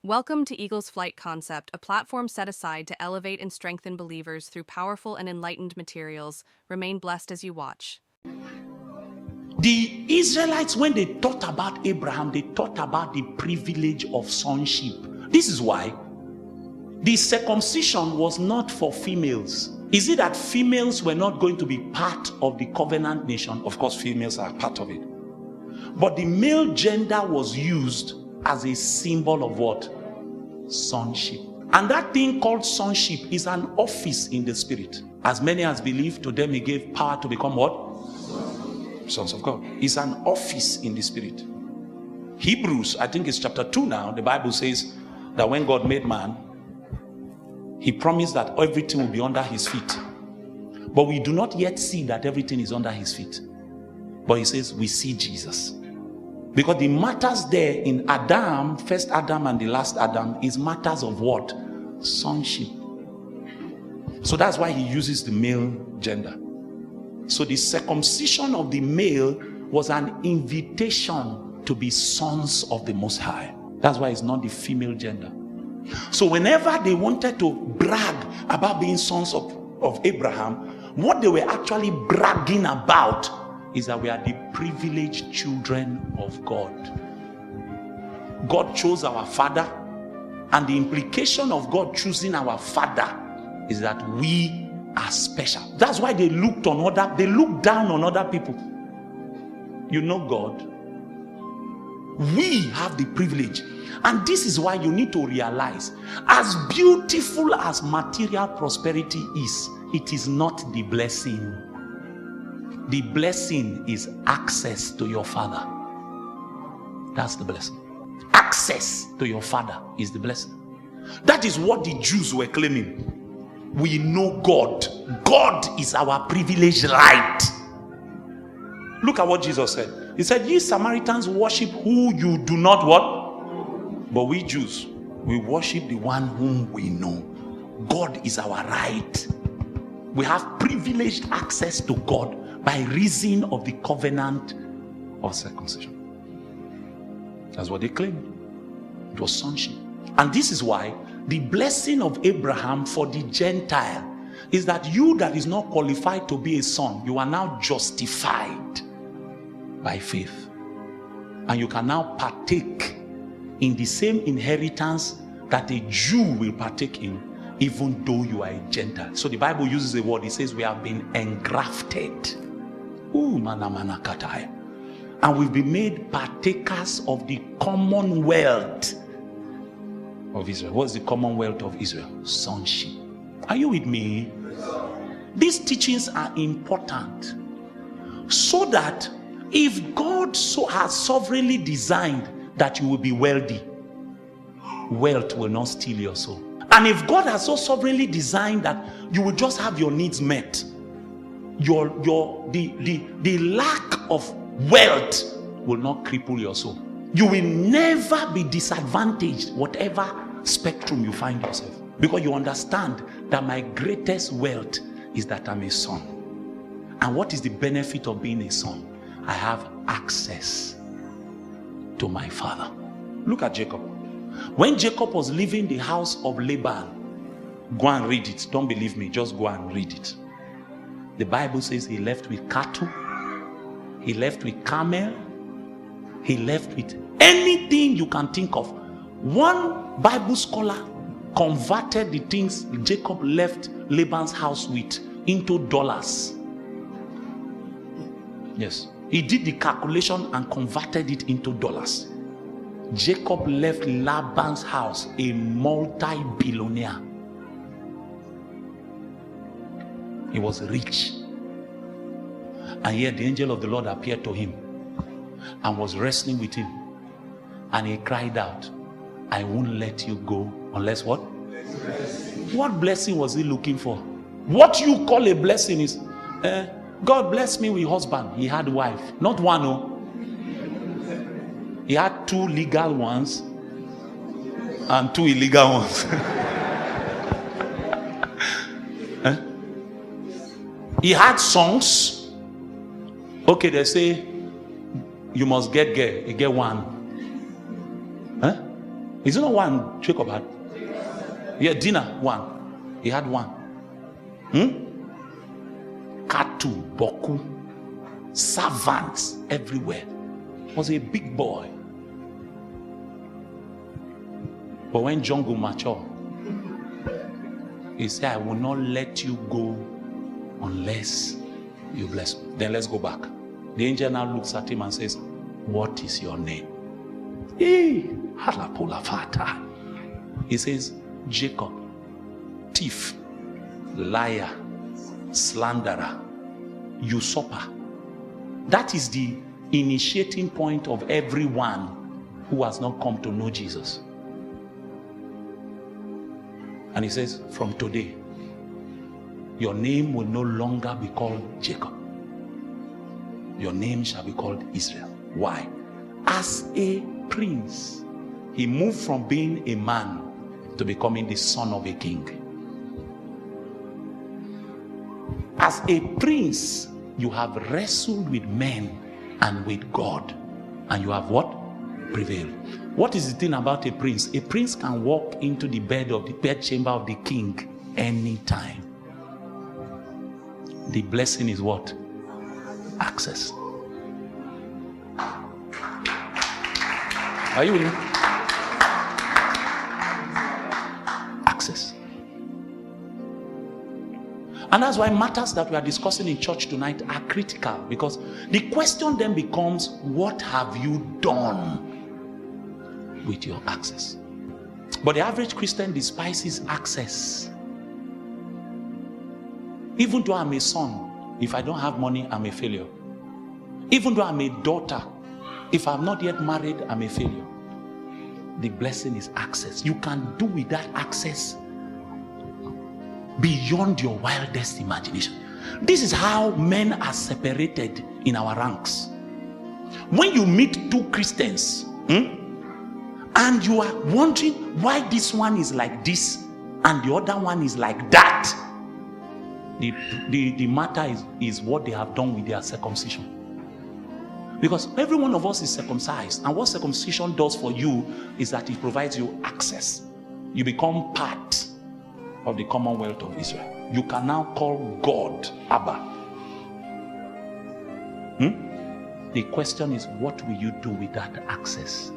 Welcome to Eagle's Flight Concept, a platform set aside to elevate and strengthen believers through powerful and enlightened materials. Remain blessed as you watch. The Israelites, when they thought about Abraham, they thought about the privilege of sonship. This is why the circumcision was not for females. Is it that females were not going to be part of the covenant nation? Of course, females are part of it. But the male gender was used as a symbol of what? Sonship. And that thing called sonship is an office in the spirit. As many as believe, to them he gave power to become what? Sons of God. It's an office in the spirit. Hebrews, I think it's chapter 2 now, the Bible says that when God made man, he promised that everything will be under his feet. But we do not yet see that everything is under his feet. But he says we see Jesus. Because the matters there in Adam, first Adam and the last Adam, is matters of what? Sonship. So that's why he uses the male gender. So the circumcision of the male was an invitation to be sons of the Most High. That's why it's not the female gender. So whenever they wanted to brag about being sons of Abraham, what they were actually bragging about is that we are the privileged children of God. God chose our father, and the implication of God choosing our father is that we are special. That's why they looked down on other people. You know God. We have the privilege. And this is why you need to realize, as beautiful as material prosperity is, it is not the blessing. The blessing is access to your father. That's the blessing. Access to your father is the blessing. That is what the Jews were claiming. We know God. God is our privileged right. Look at what Jesus said. He said, ye Samaritans worship who you do not what? But we Jews, we worship the one whom we know. God is our right. We have privileged access to God by reason of the covenant of circumcision. That's what they claimed. It was sonship. And this is why the blessing of Abraham for the Gentile is that you that is not qualified to be a son, you are now justified by faith. And you can now partake in the same inheritance that a Jew will partake in, even though you are a Gentile. So the Bible uses a word. It says we have been engrafted. And we've been made partakers of the commonwealth of Israel. What's the commonwealth of Israel? Sonship. Are you with me? These teachings are important so that if God so has sovereignly designed that you will be wealthy, wealth will not steal your soul. And if God has so sovereignly designed that you will just have your needs met, the lack of wealth will not cripple your soul. You will never be disadvantaged whatever spectrum you find yourself, because you understand that my greatest wealth is that I'm a son. And what is the benefit of being a son? I have access to my father. Look at Jacob. When Jacob was leaving the house of Laban, go and read it. Don't believe me, just go and read it. The Bible says he left with cattle, he left with camel, he left with anything you can think of. One Bible scholar converted the things Jacob left Laban's house with into dollars. Yes, he did the calculation and converted it into dollars. Jacob left Laban's house a multi-billionaire. He was rich. And yet the angel of the Lord appeared to him and was wrestling with him. And he cried out, I won't let you go unless what? What blessing was he looking for? What you call a blessing is, God bless me with husband. He had wife. Not one, no. He had 2 legal ones and 2 illegal ones. He had songs. Okay, they say you must get girl. You get one. Is it not one Jacob had? Yeah, Dinah, one. He had one. Katu, Boku, servants everywhere. Was a big boy. But when John go mature, he said, I will not let you go unless you bless me. Then let's go back. The angel now looks at him and says, what is your name? He says, Jacob, thief, liar, slanderer, usurper. That is the initiating point of everyone who has not come to know Jesus. And he says, from today, your name will no longer be called Jacob. Your name shall be called Israel. Why? As a prince, he moved from being a man to becoming the son of a king. As a prince, you have wrestled with men and with God, and you have what? Prevailed. What is the thing about a prince? A prince can walk into the bedchamber of the king anytime. The blessing is what? Access. Are you with me? Access. And that's why matters that we are discussing in church tonight are critical, because the question then becomes, what have you done with your access? But the average Christian despises access. Even though I'm a son, if I don't have money, I'm a failure. Even though I'm a daughter, if I'm not yet married, I'm a failure. The blessing is access. You can do with that access beyond your wildest imagination. This is how men are separated in our ranks. When you meet two Christians, and you are wondering why this one is like this and the other one is like that, the matter is what they have done with their circumcision. Because every one of us is circumcised, and what circumcision does for you is that it provides you access. You become part of the Commonwealth of Israel. You can now call God Abba. The question is, what will you do with that access?